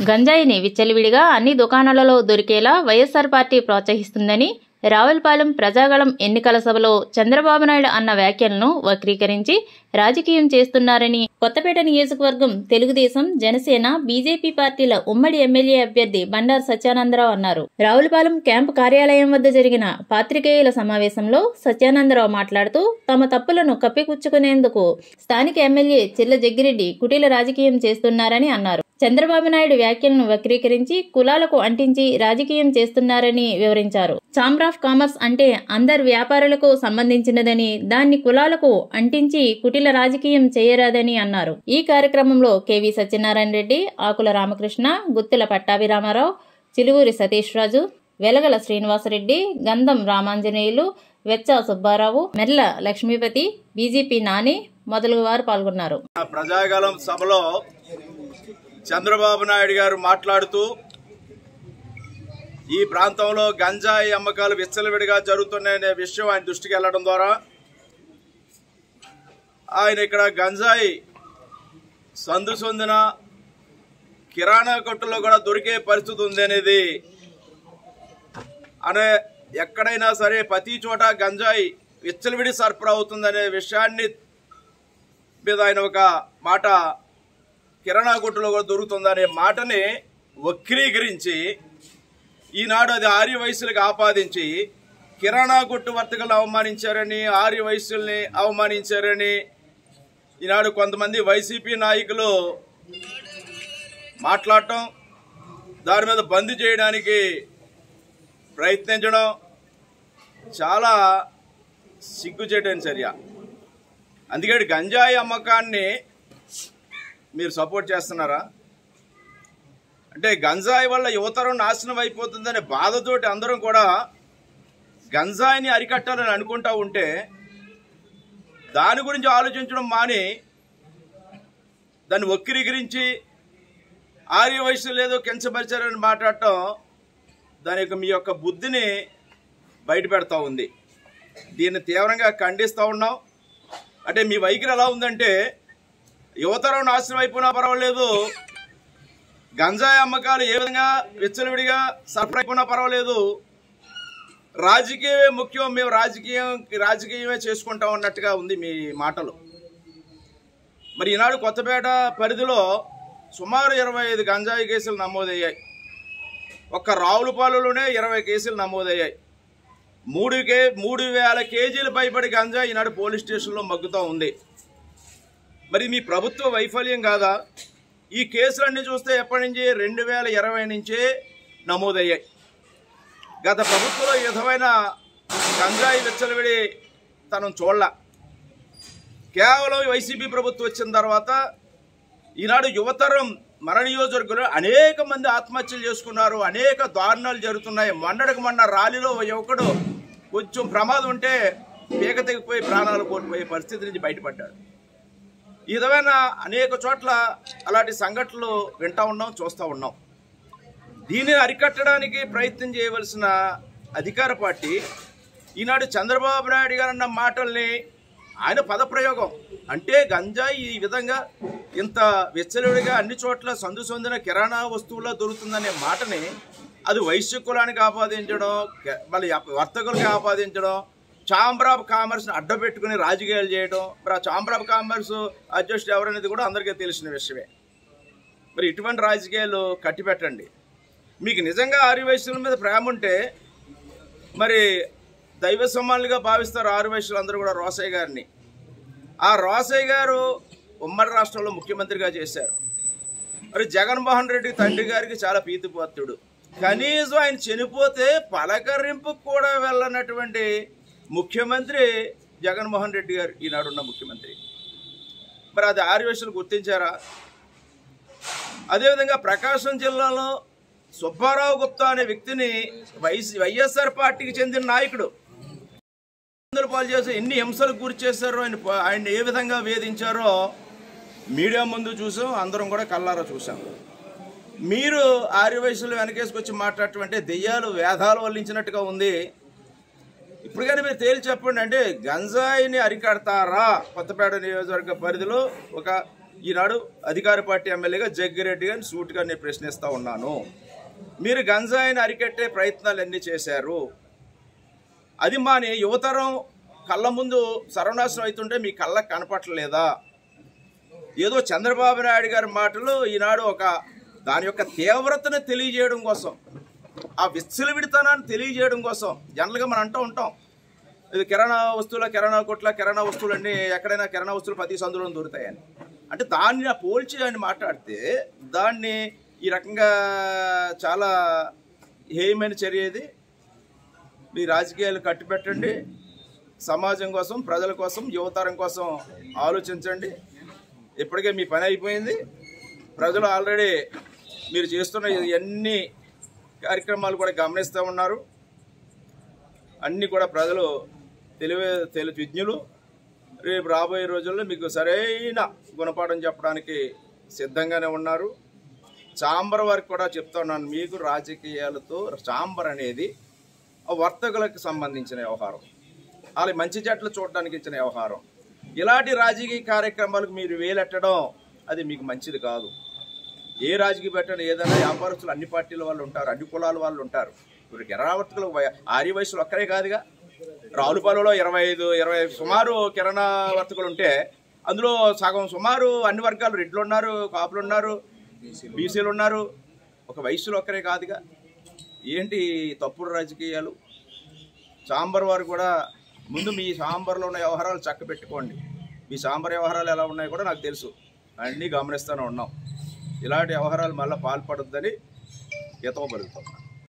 గంజాయిని విచ్చలవిడిగా అన్ని దుకాణాలలో దొరికేలా వైఎస్ఆర్ పార్టీ ప్రోత్సహిస్తుందని రావులపాలెం ప్రజాగళం ఎన్నికల సభలో చంద్రబాబు నాయుడు అన్న వ్యాఖ్యలను వక్రీకరించి రాజకీయం చేస్తున్నారని కొత్తపేట నియోజకవర్గం తెలుగుదేశం, జనసేన, బీజేపీ పార్టీల ఉమ్మడి ఎమ్మెల్యే అభ్యర్థి బండారు సత్యానందరావు అన్నారు. రావులపాలెం క్యాంపు కార్యాలయం వద్ద జరిగిన పాత్రికేయుల సమావేశంలో సత్యానందరావు మాట్లాడుతూ తమ తప్పులను కప్పిపుచ్చుకునేందుకు స్థానిక ఎమ్మెల్యే చిల్ల జగ్గిరెడ్డి కుటిల రాజకీయం చేస్తున్నారని అన్నారు. చంద్రబాబు నాయుడు వ్యాఖ్యలను వక్రీకరించి కులాలకు అంటించి రాజకీయం చేస్తున్నారని వివరించారు. ఛాంబర్ ఆఫ్ కామర్స్ అంటే అందరు వ్యాపారులకు సంబంధించినదని, దాన్ని కులాలకు అంటించి కుటిల రాజకీయం చేయరాదని అన్నారు. ఈ కార్యక్రమంలో కెవి సత్యనారాయణ రెడ్డి, ఆకుల రామకృష్ణ, గుత్తిల పట్టాభిరామారావు, చిలువూరి సతీష్ రాజు, వెలగల శ్రీనివాసరెడ్డి, గంధం రామాంజనేయులు, వెచ్చ సుబ్బారావు, మెర్ల లక్ష్మీపతి, బీజేపీ నాని మొదలగు వారు పాల్గొన్నారు. ప్రజాగళం సభలో చంద్రబాబు నాయుడు గారు మాట్లాడుతూ ఈ ప్రాంతంలో గంజాయి అమ్మకాలు విచ్చలవిడిగా జరుగుతున్నాయనే విషయం ఆయన దృష్టికి వెళ్లడం ద్వారా ఆయన ఇక్కడ గంజాయి సందు సొందిన కిరాణా కొట్టులో కూడా దొరికే పరిస్థితి ఉంది అనేది అనే ఎక్కడైనా సరే ప్రతి చోట గంజాయి విచ్చలవిడి సరఫరా అవుతుందనే విషయాన్ని మీద ఆయన ఒక మాట కిరాణా కొట్టులో కూడా దొరుకుతుందనే మాటని వక్రీకరించి ఈనాడు అది ఆర్య వయసులకు ఆపాదించి కిరాణా కొట్టు వర్తకులను అవమానించారని, ఆర్య వయసుల్ని అవమానించారని ఈనాడు కొంతమంది వైసీపీ నాయకులు మాట్లాడటం, దాని మీద బంద్ చేయడానికి ప్రయత్నించడం చాలా సిగ్గుచేటైన చర్య. అందుకని గంజాయి అమ్మకాన్ని మీరు సపోర్ట్ చేస్తున్నారా? అంటే గంజాయి వల్ల యువతరం నాశనం అయిపోతుందనే బాధతోటి అందరం కూడా గంజాయిని అరికట్టాలని అనుకుంటా ఉంటే దాని గురించి ఆలోచించడం మాని దాన్ని వక్రీకరించి ఆర్య వయసు లేదో కించపరిచారని మాట్లాడటం దాని యొక్క మీ యొక్క బుద్ధిని బయటపెడతా ఉంది. దీన్ని తీవ్రంగా ఖండిస్తూ ఉన్నాం. అంటే మీ వైఖరి ఎలా ఉందంటే యువతరం నాశనం అయిపోయినా పర్వాలేదు, గంజాయి అమ్మకాలు ఏ విధంగా విచ్చలవిడిగా సరఫరా అయిపోయినా పర్వాలేదు, రాజకీయమే ముఖ్యం, మేము రాజకీయమే చేసుకుంటాం అన్నట్టుగా ఉంది మీ మాటలు. మరి ఈనాడు కొత్తపేట పరిధిలో సుమారు 25 గంజాయి కేసులు నమోదయ్యాయి. ఒక్క రావులపాలెంలోనే 20 కేసులు నమోదయ్యాయి. 3,000 కేజీలు పైబడి గంజాయి ఈనాడు పోలీస్ స్టేషన్లో మగ్గుతూ ఉంది. మరి మీ ప్రభుత్వ వైఫల్యం కాదా? ఈ కేసులన్నీ చూస్తే ఎప్పటి నుంచి 2020 నుంచే నమోదయ్యాయి. గత ప్రభుత్వంలో ఈ విధమైన గంజాయి విచ్చలవిడి తనం చూడలా. కేవలం వైసీపీ ప్రభుత్వం వచ్చిన తర్వాత ఈనాడు యువతరం మన నియోజకవర్గంలో అనేక మంది ఆత్మహత్యలు చేసుకున్నారు, అనేక దారుణాలు జరుగుతున్నాయి. మొన్న ర్యాలీలో యువకుడు కొంచెం ప్రమాదం ఉంటే పీక తెగిపోయి ప్రాణాలు కోల్పోయే పరిస్థితి నుంచి బయటపడ్డాడు. ఈ విధమైన అనేక చోట్ల అలాంటి సంఘటనలు వింటూ ఉన్నాం, చూస్తూ ఉన్నాం. దీనిని అరికట్టడానికి ప్రయత్నం చేయవలసిన అధికార పార్టీ ఈనాడు చంద్రబాబు నాయుడు గారు అన్న మాటల్ని ఆయన పదప్రయోగం అంటే గంజాయి ఈ విధంగా ఇంత విచ్చలవిడిగా అన్ని చోట్ల సందు సొందిన కిరాణా వస్తువుల్లో దొరుకుతుందనే మాటని అది వైశ్య కులానికి ఆపాదించడం, మళ్ళీ వర్తకులకి ఆపాదించడం, ఛాంబర్ ఆఫ్ కామర్స్ని అడ్డపెట్టుకుని రాజకీయాలు చేయడం. మరి ఆ ఛాంబర్ ఆఫ్ కామర్స్ అధ్యక్షుడు ఎవరనేది కూడా అందరికీ తెలిసిన విషయమే. మరి ఇటువంటి రాజకీయాలు కట్టిపెట్టండి. మీకు నిజంగా ఆర్య వయసుల మీద ప్రేమ ఉంటే మరి దైవ సమానులుగా భావిస్తారు ఆర్య వయసులు అందరూ కూడా రోసయ్య గారిని. ఆ రోసయ్య గారు ఉమ్మడి రాష్ట్రంలో ముఖ్యమంత్రిగా చేశారు. మరి జగన్మోహన్ రెడ్డి తండ్రి గారికి చాలా ప్రీతిపాత్రుడు. కనీసం ఆయన చనిపోతే పలకరింపుకు కూడా వెళ్ళనటువంటి ముఖ్యమంత్రి జగన్మోహన్ రెడ్డి గారు ఈనాడున్న ముఖ్యమంత్రి. మరి అది ఆర్య వయసులు గుర్తించారా? అదేవిధంగా ప్రకాశం జిల్లాలో సుబ్బారావు గుప్తా అనే వ్యక్తిని వైఎస్ఆర్ పార్టీకి చెందిన నాయకుడు పాలు చేసి ఎన్ని హింసలకు గురి చేశారో, ఆయన ఏ విధంగా వేధించారో మీడియా ముందు చూసాం, అందరం కూడా కళ్ళారా చూసాం. మీరు ఆర్య వయసులు వెనకేసుకొచ్చి మాట్లాడటం అంటే దెయ్యాలు వేదాలు వల్లించినట్టుగా ఉంది. ఇప్పుడు కానీ మీరు తేల్చి చెప్పండి. అంటే గంజాయిని అరికడతారా? కొత్తపేట నియోజకవర్గ పరిధిలో ఒక ఈనాడు అధికార పార్టీ ఎమ్మెల్యేగా జగ్గిరెడ్డి గారిని సూటిగా నేను ప్రశ్నిస్తూ ఉన్నాను. మీరు గంజాయిని అరికట్టే ప్రయత్నాలు ఎన్ని చేశారు? అది మాని యువతరం కళ్ళ ముందు సర్వనాశనం అవుతుంటే మీ కళ్ళకు కనపట్టలేదా? ఏదో చంద్రబాబు నాయుడు గారి మాటలు ఈనాడు దాని యొక్క తీవ్రతను తెలియజేయడం కోసం, ఆ విచ్చలవిడితనాన్ని తెలియజేయడం కోసం జనరల్గా మనం అంటూ ఉంటాం, ఇది కిరాణా వస్తువుల కిరాణా కొట్ల కిరాణా వస్తువులన్నీ ఎక్కడైనా కిరాణా వస్తువులు ప్రతి సందులో దొరుకుతాయని. అంటే దాన్ని పోల్చి అని మాట్లాడితే దాన్ని ఈ రకంగా చాలా హేయమైన చర్య ఇది. మీ రాజకీయాలు కట్టిపెట్టండి, సమాజం కోసం, ప్రజల కోసం, యువతరం కోసం ఆలోచించండి. ఇప్పటికే మీ పని అయిపోయింది. ప్రజలు ఆల్రెడీ మీరు చేస్తున్న అన్ని కార్యక్రమాలు కూడా గమనిస్తూ ఉన్నారు. అన్నీ కూడా ప్రజలు విజ్ఞులు. రేపు రాబోయే రోజుల్లో మీకు సరైన గుణపాఠం చెప్పడానికి సిద్ధంగానే ఉన్నారు. ఛాంబర్ వారికి కూడా చెప్తున్నాను, మీకు రాజకీయాలతో ఛాంబర్ అనేది వర్తకులకు సంబంధించిన వ్యవహారం, వాళ్ళ మంచి చెట్లు చూడడానికి ఇచ్చిన వ్యవహారం. ఇలాంటి రాజకీయ కార్యక్రమాలకు మీరు వేలెట్టడం అది మీకు మంచిది కాదు. ఏ రాజకీయ పెట్టండి, ఏదైనా వ్యాపారస్తులు అన్ని పార్టీల వాళ్ళు ఉంటారు, అన్ని కులాల వాళ్ళు ఉంటారు. ఇప్పుడు కిరాణా వర్తకులు ఆర్య వయసులు ఒక్కరే కాదుగా. రావులపాలెంలో 25 సుమారు కిరాణా వర్తకులు ఉంటే అందులో సగం సుమారు అన్ని వర్గాలు, రెడ్లు ఉన్నారు, కాపులు ఉన్నారు, బీసీలు ఉన్నారు. ఒక వయసులో ఒక్కరే కాదుగా. ఏంటి తప్పుడు రాజకీయాలు? ఛాంబర్ వారు కూడా ముందు మీ ఛాంబర్లో ఉన్న వ్యవహారాలు చక్క పెట్టుకోండి. మీ ఛాంబర్ వ్యవహారాలు ఎలా ఉన్నాయో కూడా నాకు తెలుసు, అన్నీ గమనిస్తూనే ఉన్నాం. ఇలాంటి వ్యవహారాలు మళ్ళీ పాల్పడొద్దని హితవు పలుకుతాం.